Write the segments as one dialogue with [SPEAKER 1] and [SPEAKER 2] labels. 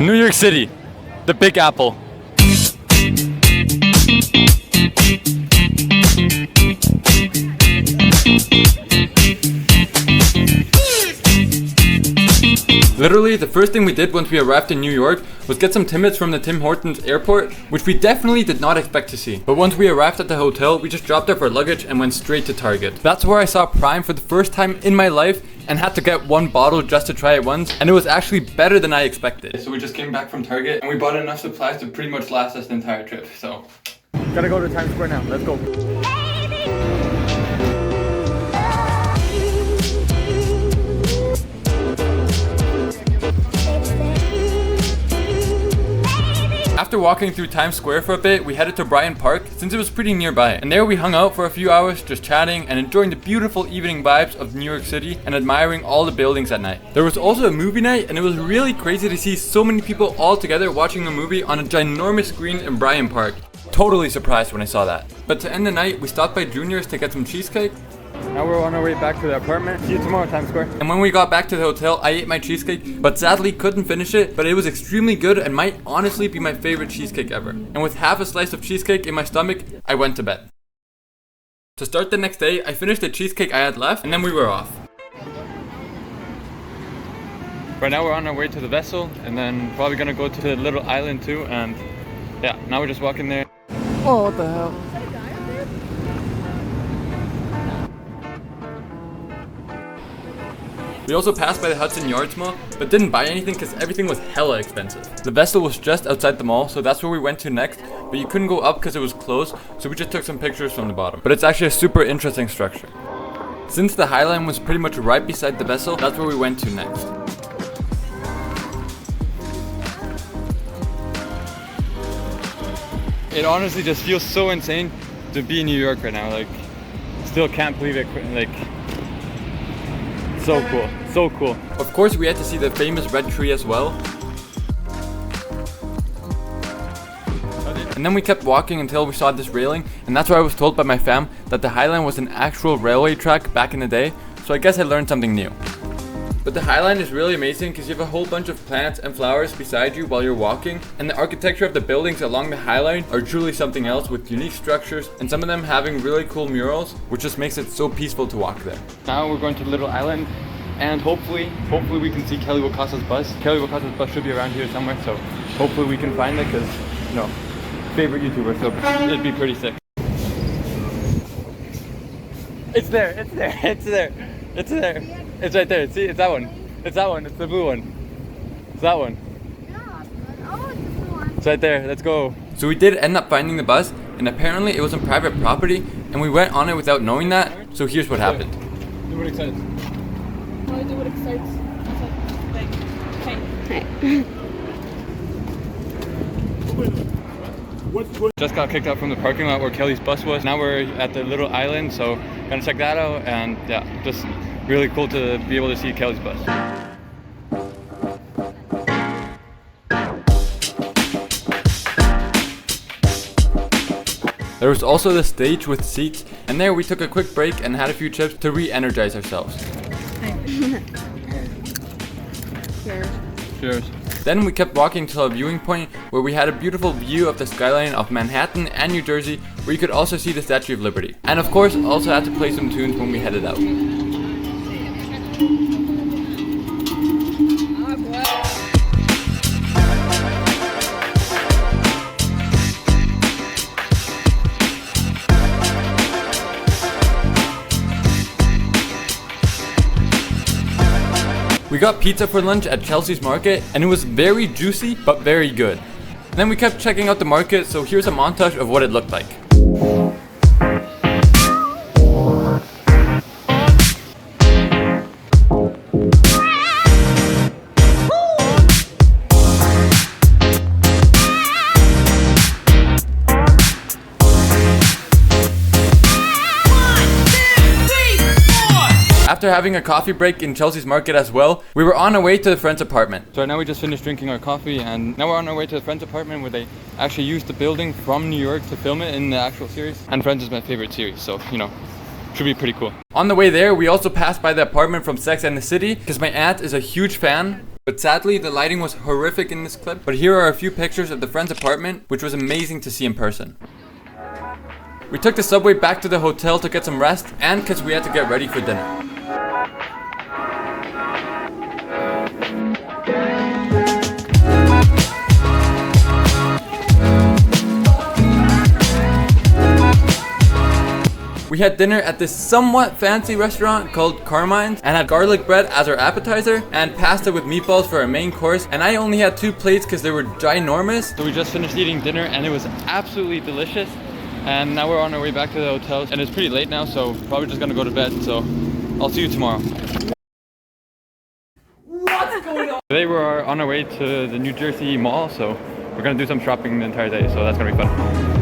[SPEAKER 1] New York City, the Big Apple. Literally, the first thing we did once we arrived in New York was get some Timbits from the Tim Hortons airport, which we definitely did not expect to see. But once we arrived at the hotel, we just dropped off our luggage and went straight to Target. That's where I saw Prime for the first time in my life and had to get one bottle just to try it once, and it was actually better than I expected. So we just came back from Target and we bought enough supplies to pretty much last us the entire trip, so. Gotta go to Times Square now, let's go. After walking through Times Square for a bit, we headed to Bryant Park since it was pretty nearby. And there we hung out for a few hours just chatting and enjoying the beautiful evening vibes of New York City and admiring all the buildings at night. There was also a movie night and it was really crazy to see so many people all together watching a movie on a ginormous screen in Bryant Park. Totally surprised when I saw that. But to end the night, we stopped by Junior's to get some cheesecake. Now we're on our way back to the apartment. See you tomorrow, Times Square. And when we got back to the hotel, I ate my cheesecake, but sadly couldn't finish it. But it was extremely good and might honestly be my favorite cheesecake ever. And with half a slice of cheesecake in my stomach, I went to bed. To start the next day, I finished the cheesecake I had left, and then we were off. Right now we're on our way to the vessel, and then probably gonna go to the little island too. And yeah, now we're just walking there. Oh, what the hell? We also passed by the Hudson Yards Mall, but didn't buy anything because everything was hella expensive. The vessel was just outside the mall, so that's where we went to next, but you couldn't go up because it was closed, so we just took some pictures from the bottom. But it's actually a super interesting structure. Since the High Line was pretty much right beside the vessel, that's where we went to next. It honestly just feels so insane to be in New York right now, like, still can't believe it, like, so cool, so cool. Of course, we had to see the famous red tree as well. And then we kept walking until we saw this railing, and that's where I was told by my fam that the High Line was an actual railway track back in the day, so I guess I learned something new. But the High Line is really amazing because you have a whole bunch of plants and flowers beside you while you're walking, and the architecture of the buildings along the High Line are truly something else with unique structures, and some of them having really cool murals, which just makes it so peaceful to walk there. Now we're going to Little Island, and hopefully we can see Kelly Wakasa's bus. Kelly Wakasa's bus should be around here somewhere, so hopefully we can find it because, you know, favorite YouTuber, so it'd be pretty sick. It's there, it's there, it's there, it's there. It's right there. See, it's that one. It's that one. It's the blue one. It's that one. Yeah. Oh, it's the blue one. It's right there. Let's go. So we did end up finding the bus, and apparently it was on private property, and we went on it without knowing that. So here's what happened.
[SPEAKER 2] Do what excites. I do what excites. Okay.
[SPEAKER 1] Just got kicked out from the parking lot where Kelly's bus was. Now we're at the Little Island, so gonna check that out, and yeah, just really cool to be able to see Kelly's bus. There was also the stage with seats, and there we took a quick break and had a few chips to re-energize ourselves.
[SPEAKER 2] Cheers.
[SPEAKER 1] Cheers. Then we kept walking to a viewing point where we had a beautiful view of the skyline of Manhattan and New Jersey, where you could also see the Statue of Liberty. And of course, also had to play some tunes when we headed out. We got pizza for lunch at Chelsea's Market, and it was very juicy, but very good. And then we kept checking out the market, so here's a montage of what it looked like. After having a coffee break in Chelsea's Market as well, we were on our way to the friend's apartment. So now we just finished drinking our coffee, and now we're on our way to the friend's apartment where they actually used the building from New York to film it in the actual series. And Friends is my favorite series, so, you know, should be pretty cool. On the way there, we also passed by the apartment from Sex and the City because my aunt is a huge fan. But sadly, the lighting was horrific in this clip. But here are a few pictures of the friend's apartment, which was amazing to see in person. We took the subway back to the hotel to get some rest and because we had to get ready for dinner. We had dinner at this somewhat fancy restaurant called Carmine's and had garlic bread as our appetizer and pasta with meatballs for our main course, and I only had 2 plates because they were ginormous. So we just finished eating dinner and it was absolutely delicious, and now we're on our way back to the hotel and it's pretty late now, so probably just gonna go to bed. So I'll see you tomorrow. What's going on? Today we're on our way to the New Jersey Mall, so we're gonna do some shopping the entire day, so that's gonna be fun.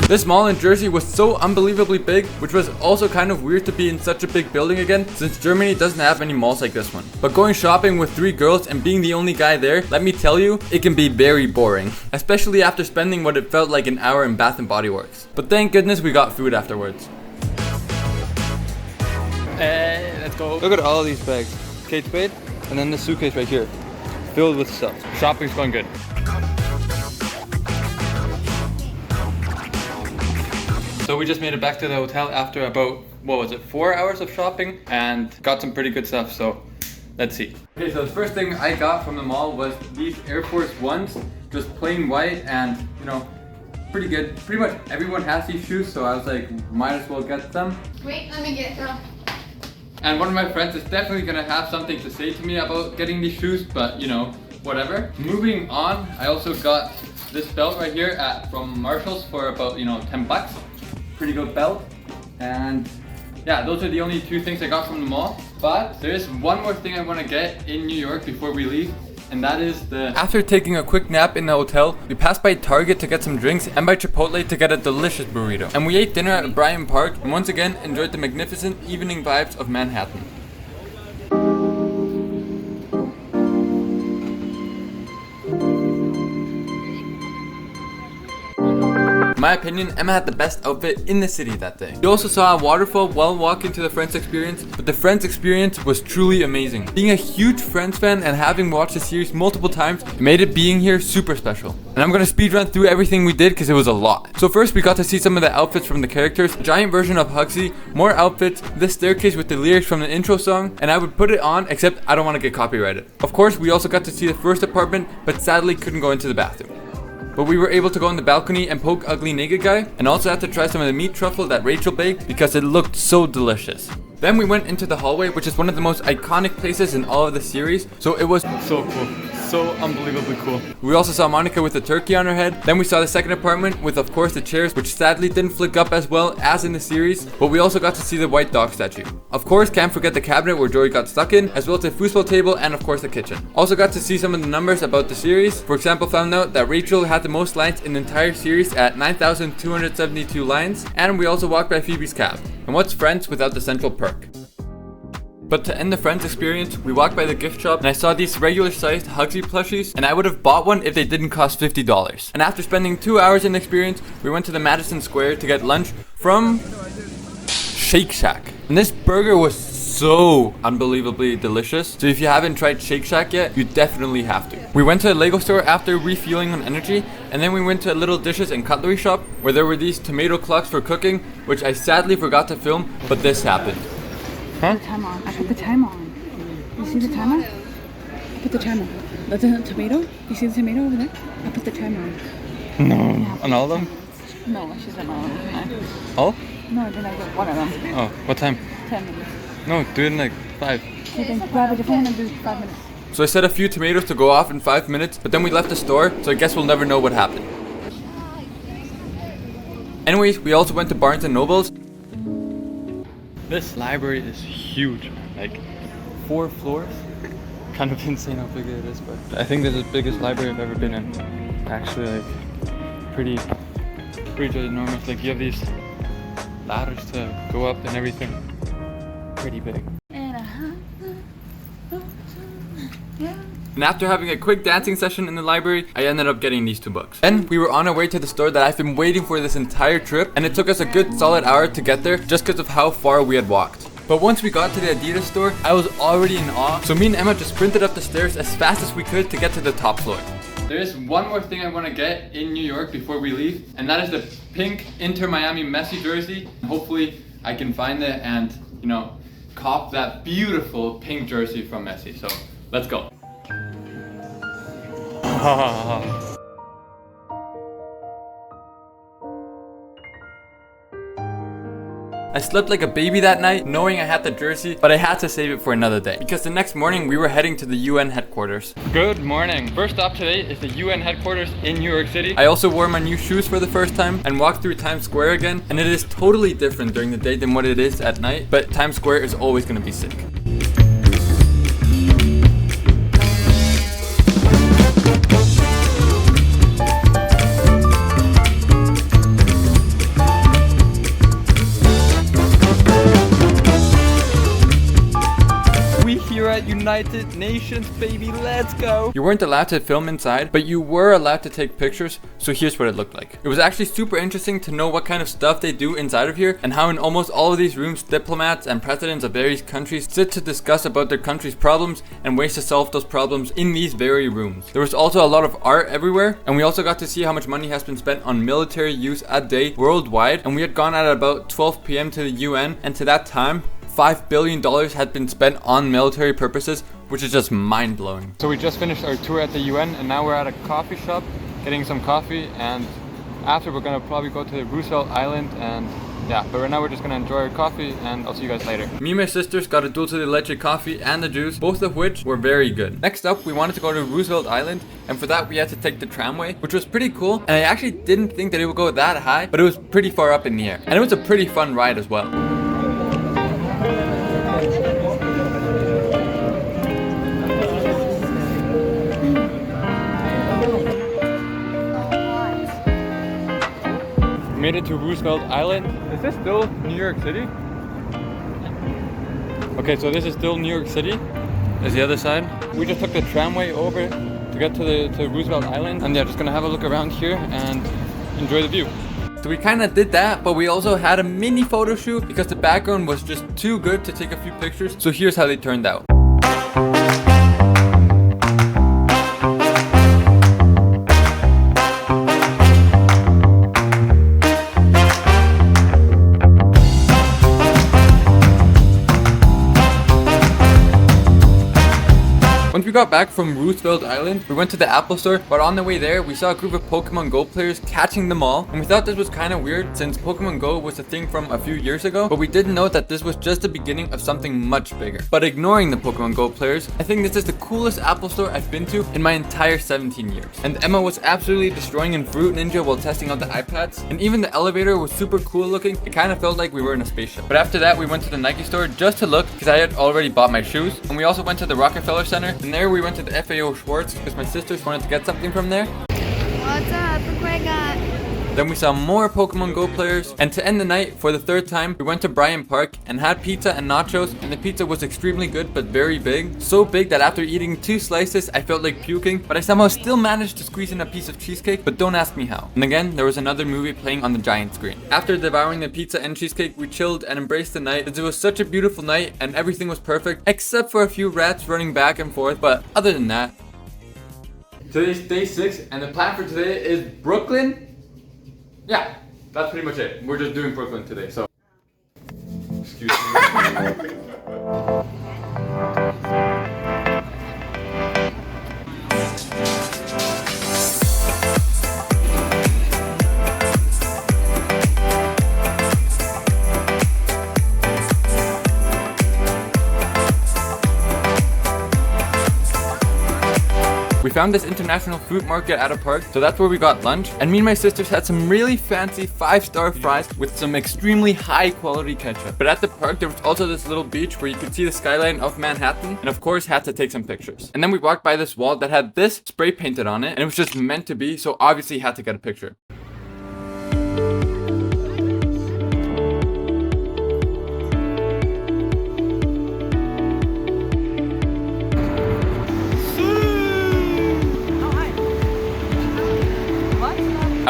[SPEAKER 1] This mall in Jersey was so unbelievably big, which was also kind of weird to be in such a big building again, since Germany doesn't have many malls like this one. But going shopping with 3 girls and being the only guy there, let me tell you, it can be very boring. Especially after spending what it felt like an hour in Bath & Body Works. But thank goodness we got food afterwards. Hey, let's go. Look at all of these bags. Kate Spade, and then this suitcase right here, filled with stuff. Shopping's going good. So we just made it back to the hotel after about, what was it, 4 hours of shopping and got some pretty good stuff, so let's see. Okay, so the first thing I got from the mall was these Air Force Ones, just plain white and, you know, pretty good. Pretty much everyone has these shoes, so I was like, might as well get them.
[SPEAKER 2] Wait, let me get them.
[SPEAKER 1] And one of my friends is definitely gonna have something to say to me about getting these shoes, but you know, whatever. Moving on, I also got this belt right here from Marshall's for about, you know, 10 bucks. Pretty good belt, and yeah, those are the only 2 things I got from the mall. But there is one more thing I want to get in New York before we leave, and that is after taking a quick nap in the hotel, we passed by Target to get some drinks and by Chipotle to get a delicious burrito. And we ate dinner at Bryant Park and once again enjoyed the magnificent evening vibes of Manhattan. In my opinion, Emma had the best outfit in the city that day. We also saw a waterfall while walking to the Friends experience, but the Friends experience was truly amazing. Being a huge Friends fan and having watched the series multiple times, it made it being here super special. And I'm gonna speed run through everything we did because it was a lot. So first we got to see some of the outfits from the characters, a giant version of Hugsy, more outfits, this staircase with the lyrics from the intro song, and I would put it on except I don't want to get copyrighted. Of course, we also got to see the first apartment, but sadly couldn't go into the bathroom. But we were able to go on the balcony and poke Ugly Naked Guy, and also had to try some of the meat truffle that Rachel baked because it looked so delicious. Then we went into the hallway, which is one of the most iconic places in all of the series, so it was so cool. So unbelievably cool. We also saw Monica with a turkey on her head. Then we saw the second apartment with, of course, the chairs, which sadly didn't flick up as well as in the series, but we also got to see the white dog statue. Of course, can't forget the cabinet where Joey got stuck in, as well as the foosball table and of course the kitchen. Also got to see some of the numbers about the series. For example, found out that Rachel had the most lines in the entire series at 9,272 lines, and we also walked by Phoebe's cab. And what's Friends without the central perk? But to end the Friends experience, we walked by the gift shop and I saw these regular sized Hugsy plushies, and I would have bought one if they didn't cost $50. And after spending 2 hours in the experience, we went to the Madison Square to get lunch from Shake Shack. And this burger was so unbelievably delicious. So if you haven't tried Shake Shack yet, you definitely have to. We went to a Lego store after refueling on energy, and then we went to a little dishes and cutlery shop where there were these tomato clocks for cooking, which I sadly forgot to film, but this happened. Huh?
[SPEAKER 3] The timer on. I put the timer on. You see the timer? I put the timer. That's a tomato. You see the tomato over there? I put the timer on.
[SPEAKER 1] No.
[SPEAKER 3] Yeah,
[SPEAKER 1] On all of them?
[SPEAKER 3] No, she's not on time.
[SPEAKER 1] All?
[SPEAKER 3] No, then I get one of them.
[SPEAKER 1] Oh, what time?
[SPEAKER 3] 10 minutes.
[SPEAKER 1] No, do it in like 5.
[SPEAKER 3] So then grab your phone and do 5 minutes.
[SPEAKER 1] So I set a few tomatoes to go off in 5 minutes, but then we left the store, so I guess we'll never know what happened. Anyways, we also went to Barnes & Noble's. This library is huge, like 4 floors. Kind of insane how big it is, but I think this is the biggest library I've ever been in. Actually, like pretty enormous. Like you have these ladders to go up and everything. Pretty big. And after having a quick dancing session in the library, I ended up getting these 2 books. Then we were on our way to the store that I've been waiting for this entire trip, and it took us a good solid hour to get there just because of how far we had walked. But once we got to the Adidas store, I was already in awe, so me and Emma just sprinted up the stairs as fast as we could to get to the top floor. There is one more thing I want to get in New York before we leave, and that is the pink Inter Miami Messi jersey. Hopefully I can find it and, you know, cop that beautiful pink jersey from Messi. So let's go. I slept like a baby that night, knowing I had the jersey, but I had to save it for another day, because the next morning we were heading to the UN headquarters. Good morning. First stop today is the UN headquarters in New York City. I also wore my new shoes for the first time and walked through Times Square again, and it is totally different during the day than what it is at night, but Times Square is always going to be sick. At United Nations, baby, let's go. You weren't allowed to film inside, but you were allowed to take pictures, so here's what it looked like. It was actually super interesting to know what kind of stuff they do inside of here, and how in almost all of these rooms diplomats and presidents of various countries sit to discuss about their country's problems and ways to solve those problems in these very rooms. There was also a lot of art everywhere, and we also got to see how much money has been spent on military use a day worldwide, and we had gone at about 12 p.m. to the UN, and to that time $5 billion had been spent on military purposes, which is just mind-blowing. So we just finished our tour at the UN, and now we're at a coffee shop getting some coffee, and after we're gonna probably go to Roosevelt Island, and yeah, but right now we're just gonna enjoy our coffee, and I'll see you guys later. Me and my sisters got a dulce de leche coffee and the juice, both of which were very good. Next up, we wanted to go to Roosevelt Island, and for that we had to take the tramway, which was pretty cool, and I actually didn't think that it would go that high, but it was pretty far up in the air, and it was a pretty fun ride as well. Made it to Roosevelt Island. Is this still New York City? Okay, so this is still New York City. There's the other side. We just took the tramway over to get to Roosevelt Island, and yeah, just gonna have a look around here and enjoy the view. So we kind of did that, but we also had a mini photo shoot because the background was just too good to take a few pictures. So here's how they turned out. Once we got back from Roosevelt Island, we went to the Apple store, but on the way there, we saw a group of Pokemon Go players catching them all, and we thought this was kind of weird since Pokemon Go was a thing from a few years ago, but we didn't know that this was just the beginning of something much bigger. But ignoring the Pokemon Go players, I think this is the coolest Apple store I've been to in my entire 17 years. And Emma was absolutely destroying in Fruit Ninja while testing out the iPads, and even the elevator was super cool looking. It kind of felt like we were in a spaceship. But after that, we went to the Nike store just to look, because I had already bought my shoes, and we also went to the Rockefeller Center, and there we went to the FAO Schwartz because my sisters wanted to get something from there.
[SPEAKER 2] What's up? Look what I got.
[SPEAKER 1] Then we saw more Pokemon Go players, and to end the night, for the third time, we went to Bryant Park and had pizza and nachos, and the pizza was extremely good but very big. So big that after eating 2 slices, I felt like puking, but I somehow still managed to squeeze in a piece of cheesecake, but don't ask me how. And again, there was another movie playing on the giant screen. After devouring the pizza and cheesecake, we chilled and embraced the night, as it was such a beautiful night and everything was perfect, except for a few rats running back and forth, but other than that. Today's day 6, and the plan for today is Brooklyn. Yeah, that's pretty much it. We're just doing Brooklyn today, so. Excuse me. We found this international fruit market at a park, so that's where we got lunch. And me and my sisters had some really fancy 5-star fries with some extremely high quality ketchup. But at the park, there was also this little beach where you could see the skyline of Manhattan, and of course had to take some pictures. And then we walked by this wall that had this spray painted on it, and it was just meant to be, so obviously had to get a picture.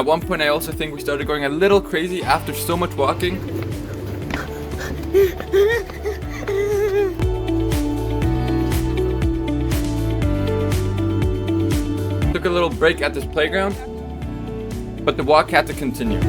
[SPEAKER 1] At one point I also think we started going a little crazy after so much walking. Took a little break at this playground, but the walk had to continue.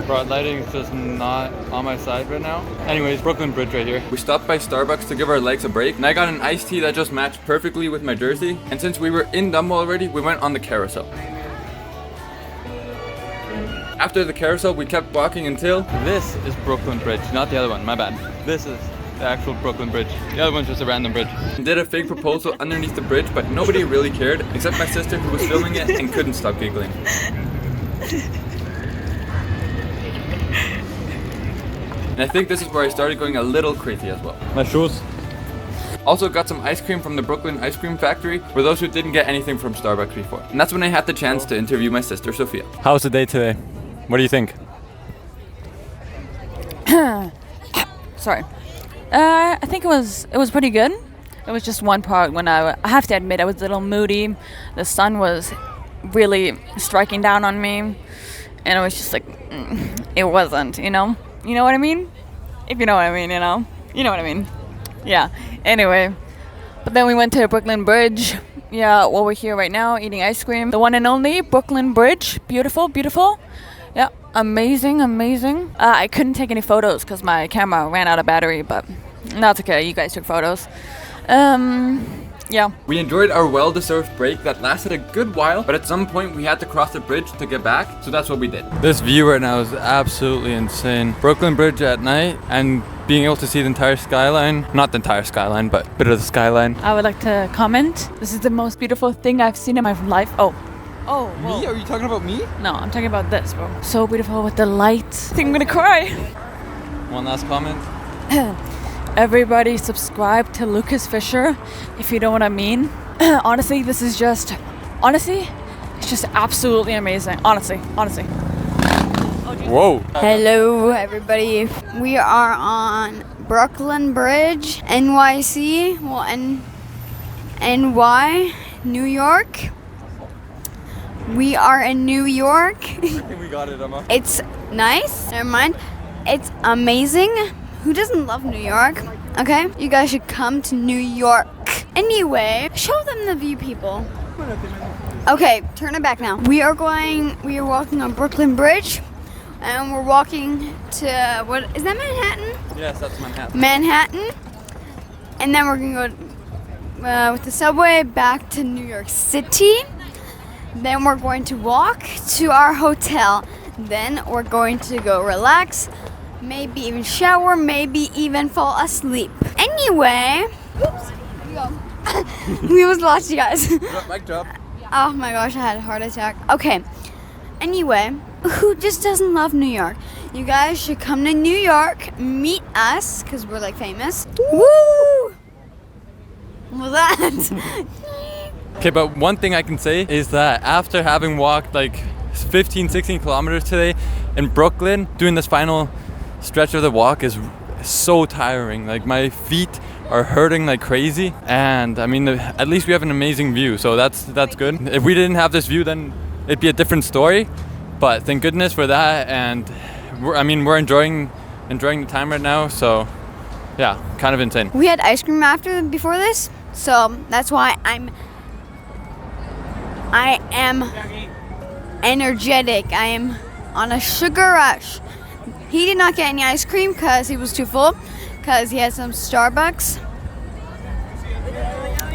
[SPEAKER 1] Bro, lighting is just not on my side right now. Anyways, Brooklyn Bridge right here. We stopped by Starbucks to give our legs a break, and I got an iced tea that just matched perfectly with my jersey. And since we were in Dumbo already, we went on the carousel. After the carousel, we kept walking until... This is Brooklyn Bridge, not the other one, my bad. This is the actual Brooklyn Bridge. The other one's just a random bridge. And did a fake proposal underneath the bridge, but nobody really cared, except my sister who was filming it and couldn't stop giggling. And I think this is where I started going a little crazy as well. My shoes. Also got some ice cream from the Brooklyn Ice Cream Factory for those who didn't get anything from Starbucks before. And that's when I had the chance to interview my sister Sophia. How was the day today? What do you think?
[SPEAKER 3] Sorry. I think it was pretty good. It was just one part when I have to admit I was a little moody. The sun was really striking down on me, and I was just like, it wasn't, you know? You know what I mean? If you know what I mean, you know? You know what I mean? Yeah. Anyway, but then we went to Brooklyn Bridge. Yeah, well, we're here right now eating ice cream. The one and only Brooklyn Bridge. Beautiful, beautiful. Yeah, amazing, amazing. I couldn't take any photos because my camera ran out of battery, but that's okay. You guys took photos. Yeah.
[SPEAKER 1] We enjoyed our well-deserved break that lasted a good while, but at some point we had to cross the bridge to get back, so that's what we did. This view right now is absolutely insane. Brooklyn Bridge at night and being able to see the entire skyline. Not the entire skyline, but a bit of the skyline.
[SPEAKER 3] I would like to comment. This is the most beautiful thing I've seen in my life. Oh, whoa.
[SPEAKER 1] Me? Are you talking about me?
[SPEAKER 3] No, I'm talking about this, bro. So beautiful with the lights. I think I'm gonna cry.
[SPEAKER 1] One last comment.
[SPEAKER 3] Everybody subscribe to Lucas Fisher, if you know what I mean. Honestly, this is just... Honestly, it's just absolutely amazing. Honestly.
[SPEAKER 1] Whoa.
[SPEAKER 4] Hello, everybody. We are on Brooklyn Bridge, NYC. Well, NY, New York. We are in New York.
[SPEAKER 1] We got it, Emma.
[SPEAKER 4] It's nice. Never mind. It's amazing. Who doesn't love New York? Okay? You guys should come to New York. Anyway, show them the view, people. Okay, turn it back now. We are walking on Brooklyn Bridge. And we're walking to, what, is that Manhattan?
[SPEAKER 1] Yes, that's Manhattan.
[SPEAKER 4] Manhattan. And then we're gonna go with the subway back to New York City. Then we're going to walk to our hotel. Then we're going to go relax, maybe even shower, maybe even fall asleep. Anyway, oops, we almost lost you guys.
[SPEAKER 1] Mic drop.
[SPEAKER 4] Oh my gosh, I had a heart attack. Okay, anyway, who just doesn't love New York? You guys should come to New York, meet us, because we're like famous. Woo! What was that?
[SPEAKER 1] Okay, but one thing I can say is that after having walked like 15, 16 kilometers today in Brooklyn, doing this final stretch of the walk is so tiring. Like my feet are hurting like crazy, and I mean at least we have an amazing view, so that's good. If we didn't have this view, then it'd be a different story, but thank goodness for that. And we're enjoying the time right now, so yeah, kind of insane.
[SPEAKER 4] We had ice cream before this, so that's why I am energetic. I am on a sugar rush. He did not get any ice cream because he was too full, because he had some Starbucks.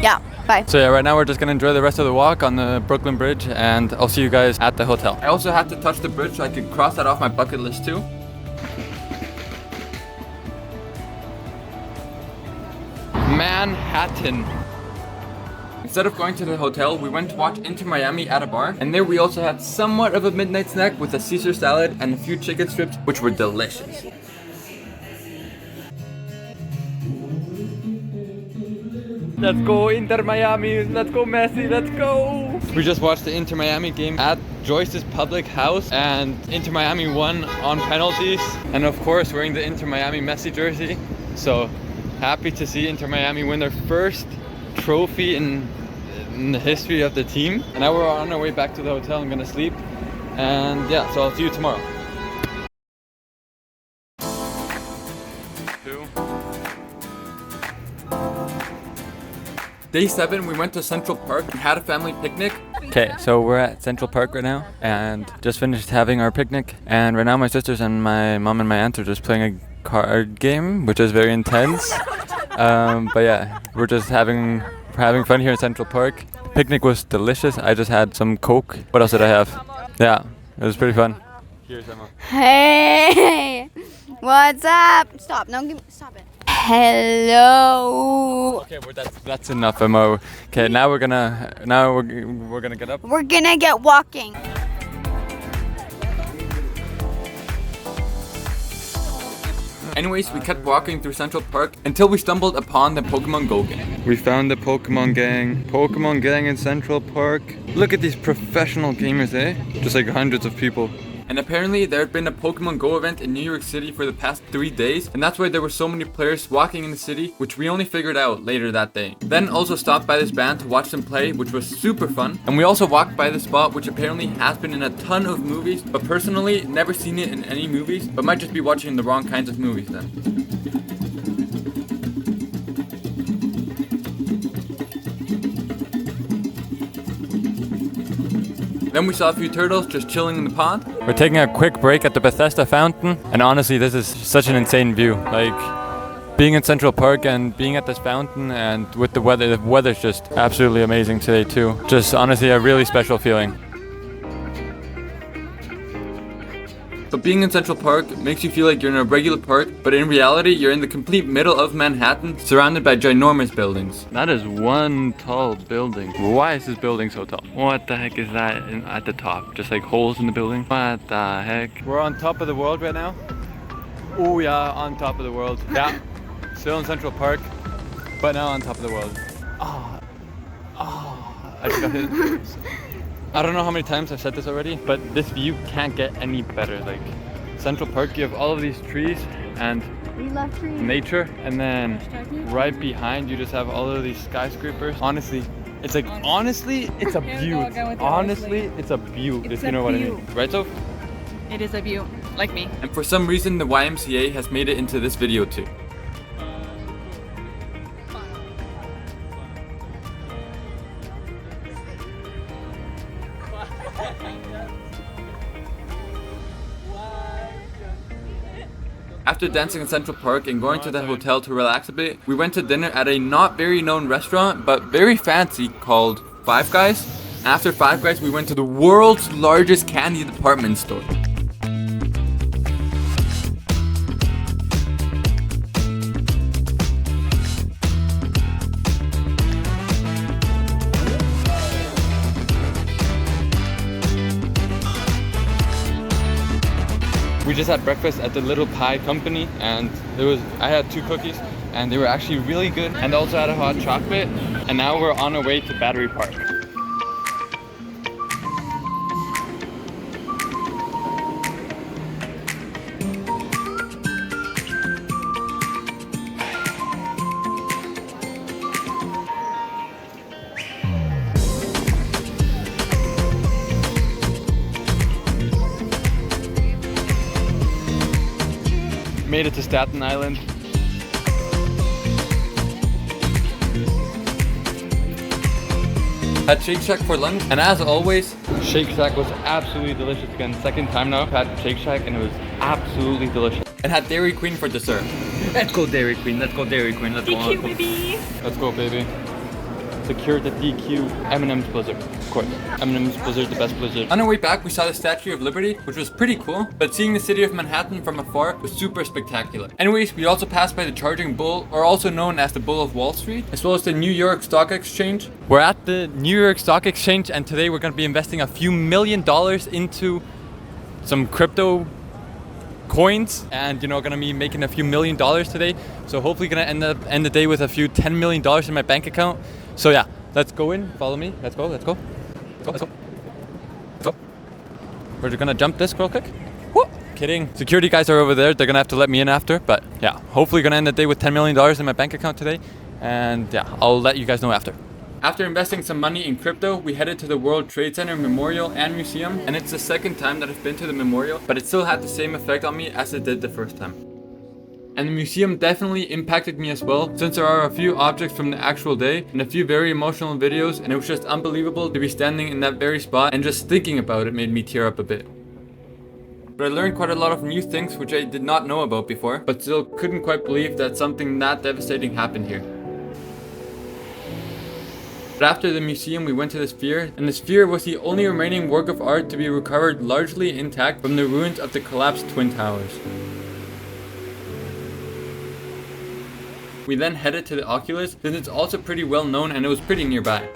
[SPEAKER 4] Yeah, bye.
[SPEAKER 1] So yeah, right now we're just gonna enjoy the rest of the walk on the Brooklyn Bridge, and I'll see you guys at the hotel. I also had to touch the bridge so I could cross that off my bucket list too. Manhattan. Instead of going to the hotel, we went to watch Inter Miami at a bar, and there we also had somewhat of a midnight snack with a Caesar salad and a few chicken strips, which were delicious. Let's go Inter Miami, let's go Messi, let's go! We just watched the Inter Miami game at Joyce's public house, and Inter Miami won on penalties. And of course, wearing the Inter Miami Messi jersey. So happy to see Inter Miami win their first trophy in the history of the team. And now we're on our way back to the hotel. I'm gonna sleep. And yeah, so I'll see you tomorrow. Day 7, we went to Central Park and had a family picnic. Okay, so we're at Central Park right now and just finished having our picnic. And right now my sisters and my mom and my aunt are just playing a card game, which is very intense. But yeah, we're just having fun here in Central Park. Picnic was delicious. I just had some Coke. What else did I have? Yeah, it was pretty fun. Here's Emma.
[SPEAKER 4] Hey, what's up? Stop! No, stop it. Hello.
[SPEAKER 1] Okay, well that's enough, Emma. Okay, now we're gonna get up.
[SPEAKER 4] We're gonna get walking.
[SPEAKER 1] Anyways, we kept walking through Central Park until we stumbled upon the Pokemon Go gang. We found the Pokemon gang in Central Park. Look at these professional gamers, eh? Just like hundreds of people. And apparently there had been a Pokemon Go event in New York City for the past 3 days, and that's why there were so many players walking in the city, which we only figured out later that day. Then also stopped by this band to watch them play, which was super fun. And we also walked by the spot, which apparently has been in a ton of movies, but personally never seen it in any movies, but might just be watching the wrong kinds of movies then. Then we saw a few turtles just chilling in the pond. We're taking a quick break at the Bethesda fountain, and honestly this is such an insane view. Like being in Central Park and being at this fountain, and with the weather's just absolutely amazing today too. Just honestly a really special feeling. But being in Central Park makes you feel like you're in a regular park, but in reality you're in the complete middle of Manhattan, surrounded by ginormous buildings. That is one tall building. Why is this building so tall? What the heck is that at the top? Just like holes in the building? What the heck? We're on top of the world right now. Oh yeah, on top of the world. Yeah, still in Central Park, but now on top of the world. I just got hit. I don't know how many times I've said this already, but this view can't get any better. Like Central Park, you have all of these trees and nature, and then right behind you just have all of these skyscrapers. Honestly, it's a beaut. Honestly, it's a beaut, if you know what I mean. Right, Soph?
[SPEAKER 3] It is a view, like me.
[SPEAKER 1] And for some reason, the YMCA has made it into this video too. After dancing in Central Park and going to the hotel to relax a bit, we went to dinner at a not very known restaurant, but very fancy, called Five Guys. After Five Guys, we went to the world's largest candy department store. We just had breakfast at the Little Pie Company, and I had 2 cookies and they were actually really good, and also had a hot chocolate. And now we're on our way to Battery Park. Made it to Staten Island. Had Shake Shack for lunch, and as always, Shake Shack was absolutely delicious again. Second time now I've had Shake Shack, and it was absolutely delicious. And had Dairy Queen for dessert. Let's go Dairy Queen, let's go Dairy Queen, let's go.
[SPEAKER 3] DQ, baby!
[SPEAKER 1] Let's go, baby. Secure the DQ M&ms Blizzard, of course. M&ms Blizzard, the best Blizzard. On our way back, we saw the Statue of Liberty, which was pretty cool, but seeing the city of Manhattan from afar was super spectacular. Anyways, we also passed by the Charging Bull, or also known as the Bull of Wall Street, as well as the New York Stock Exchange. We're at the New York Stock Exchange, and today we're gonna be investing a few $1 million into some crypto coins, and gonna be making a few $1 million today. So hopefully gonna end the day with a few $10 million in my bank account. So yeah, let's go in, follow me, let's go. Let's go. We're gonna jump this real quick. Whoop. Kidding. Security guys are over there. They're gonna have to let me in after. But yeah, hopefully gonna end the day with $10 million in my bank account today. And yeah, I'll let you guys know after. After investing some money in crypto, we headed to the World Trade Center Memorial and Museum. And it's the second time that I've been to the memorial, but it still had the same effect on me as it did the first time. And the museum definitely impacted me as well, since there are a few objects from the actual day and a few very emotional videos, and it was just unbelievable to be standing in that very spot, and just thinking about it made me tear up a bit. But I learned quite a lot of new things which I did not know about before, but still couldn't quite believe that something that devastating happened here. But after the museum we went to the Sphere, and the Sphere was the only remaining work of art to be recovered largely intact from the ruins of the collapsed Twin Towers. We then headed to the Oculus, since it's also pretty well known and it was pretty nearby.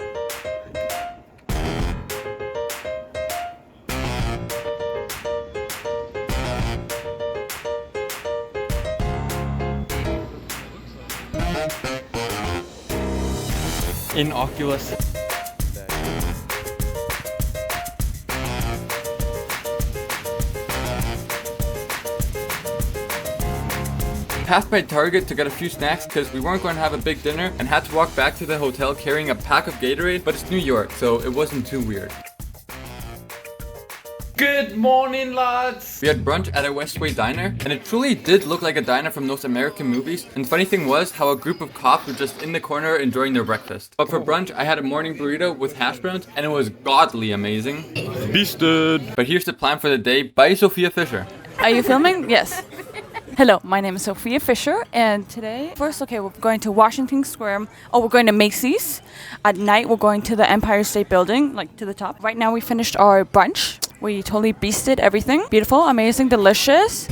[SPEAKER 1] In Oculus. Passed by Target to get a few snacks because we weren't going to have a big dinner, and had to walk back to the hotel carrying a pack of Gatorade, but it's New York, so it wasn't too weird. Good morning, lads! We had brunch at a Westway diner, and it truly did look like a diner from those American movies. And the funny thing was how a group of cops were just in the corner enjoying their breakfast. But for brunch, I had a morning burrito with hash browns, and it was godly amazing. Beasted! But here's the plan for the day by Sophia Fisher.
[SPEAKER 3] Are you filming? Yes. Hello, my name is Sophia Fisher, and today, first, we're going to Washington Square. We're going to Macy's. At night, we're going to the Empire State Building, like to the top. Right now, we finished our brunch. We totally beasted everything. Beautiful, amazing, delicious.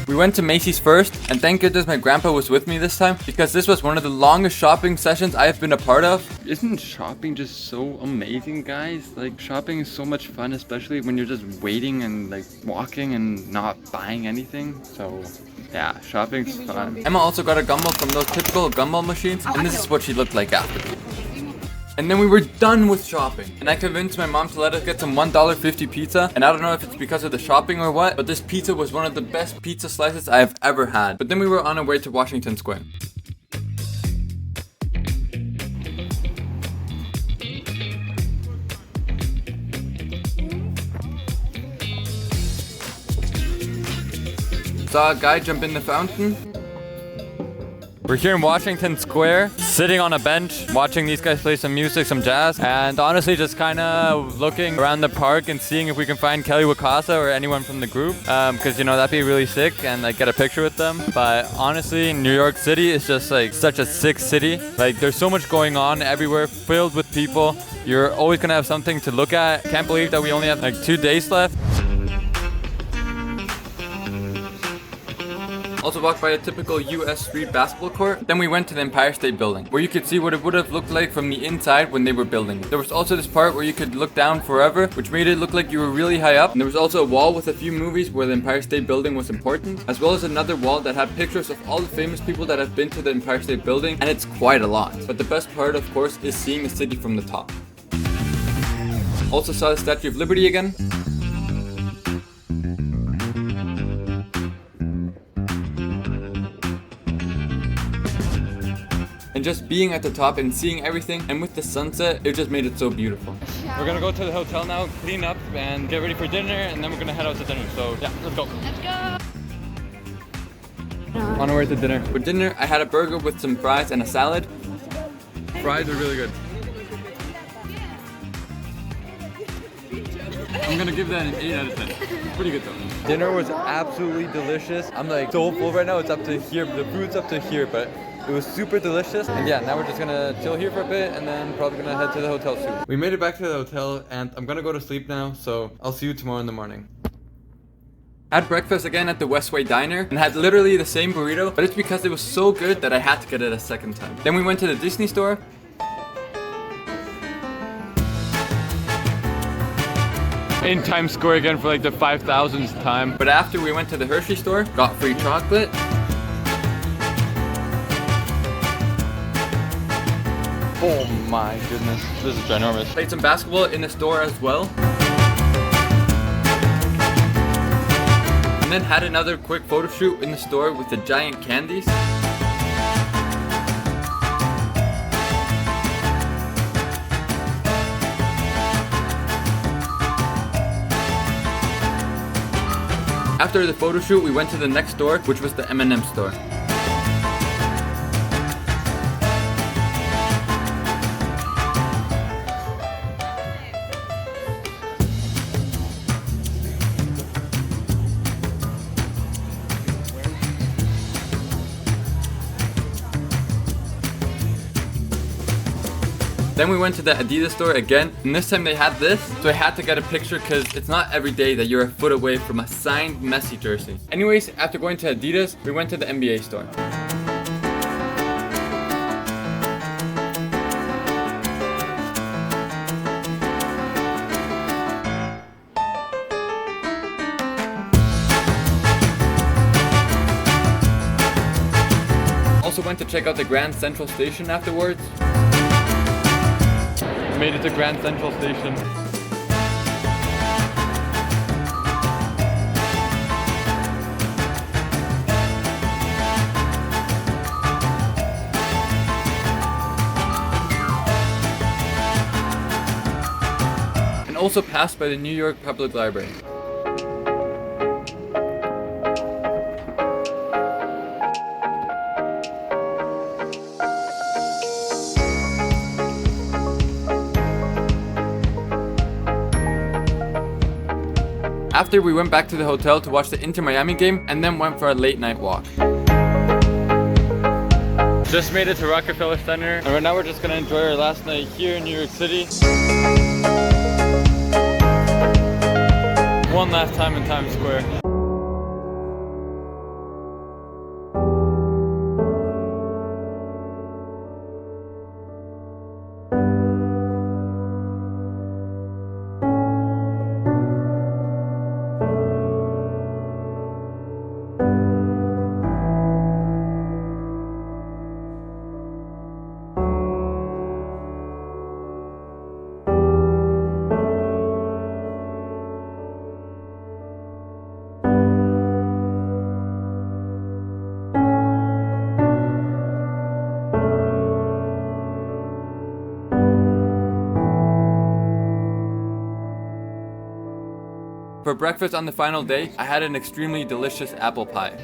[SPEAKER 1] We went to Macy's first, and thank goodness my grandpa was with me this time, because this was one of the longest shopping sessions I have been a part of. Isn't shopping just so amazing, guys? Like, shopping is so much fun, especially when you're just waiting and like walking and not buying anything. So yeah, shopping's fun. Emma also got a gumball from those typical gumball machines, and this is what she looked like after. And then we were done with shopping, and I convinced my mom to let us get some $1.50 pizza. And I don't know if it's because of the shopping or what, but this pizza was one of the best pizza slices I have ever had. But then we were on our way to Washington Square. Saw a guy jump in the fountain. We're here in Washington Square, sitting on a bench, watching these guys play some music, some jazz, and honestly just kind of looking around the park and seeing if we can find Kelly Wakasa or anyone from the group, because, you know, that'd be really sick, and like get a picture with them. But honestly, New York City is just like such a sick city. Like, there's so much going on everywhere, filled with people. You're always gonna have something to look at. Can't believe that we only have like 2 days left. Also walked by a typical US street basketball court. Then we went to the Empire State Building, where you could see what it would have looked like from the inside when they were building it. There was also this part where you could look down forever, which made it look like you were really high up. And there was also a wall with a few movies where the Empire State Building was important, as well as another wall that had pictures of all the famous people that have been to the Empire State Building, and it's quite a lot. But the best part, of course, is seeing the city from the top. Also saw the Statue of Liberty again. And just being at the top and seeing everything, and with the sunset, it just made it so beautiful. We're gonna go to the hotel now, clean up, and get ready for dinner, and then we're gonna head out to dinner. So yeah, let's go.
[SPEAKER 4] Let's go.
[SPEAKER 1] On our way to dinner. For dinner, I had a burger with some fries and a salad. Fries are really good. I'm gonna give that an 8 out of 10. Pretty good though. Dinner was absolutely delicious. I'm like so full right now, it's up to here. The food's up to here, but it was super delicious. And yeah, now we're just gonna chill here for a bit and then probably gonna head to the hotel soon. We made it back to the hotel and I'm gonna go to sleep now, so I'll see you tomorrow in the morning. Had breakfast again at the Westway Diner and had literally the same burrito, but it's because it was so good that I had to get it a second time. Then we went to the Disney store. In Times Square again for like the 5,000th time. But after we went to the Hershey store, got free chocolate. Oh my goodness, this is ginormous. Played some basketball in the store as well. And then had another quick photo shoot in the store with the giant candies. After the photo shoot, we went to the next store, which was the M&ms store. Then we went to the Adidas store again, and this time they had this, so I had to get a picture because it's not every day that you're a foot away from a signed Messi jersey. Anyways, after going to Adidas, we went to the NBA store. Also went to check out the Grand Central Station afterwards. Made it to Grand Central Station. And also passed by the New York Public Library. After, we went back to the hotel to watch the Inter Miami game and then went for a late night walk. Just made it to Rockefeller Center, and right now we're just gonna enjoy our last night here in New York City. One last time in Times Square. For breakfast on the final day, I had an extremely delicious apple pie.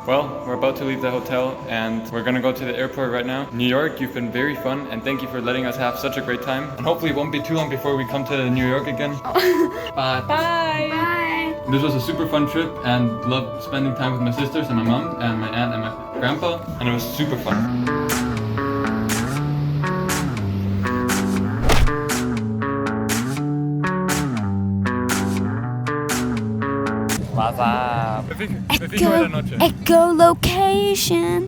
[SPEAKER 1] Well, we're about to leave the hotel and we're gonna go to the airport right now. New York, you've been very fun and thank you for letting us have such a great time. And hopefully it won't be too long before we come to New York again. Bye.
[SPEAKER 2] Bye.
[SPEAKER 4] Bye.
[SPEAKER 1] This was a super fun trip and loved spending time with my sisters and my mom and my aunt and my grandpa, and it was super fun.
[SPEAKER 4] Echolocation.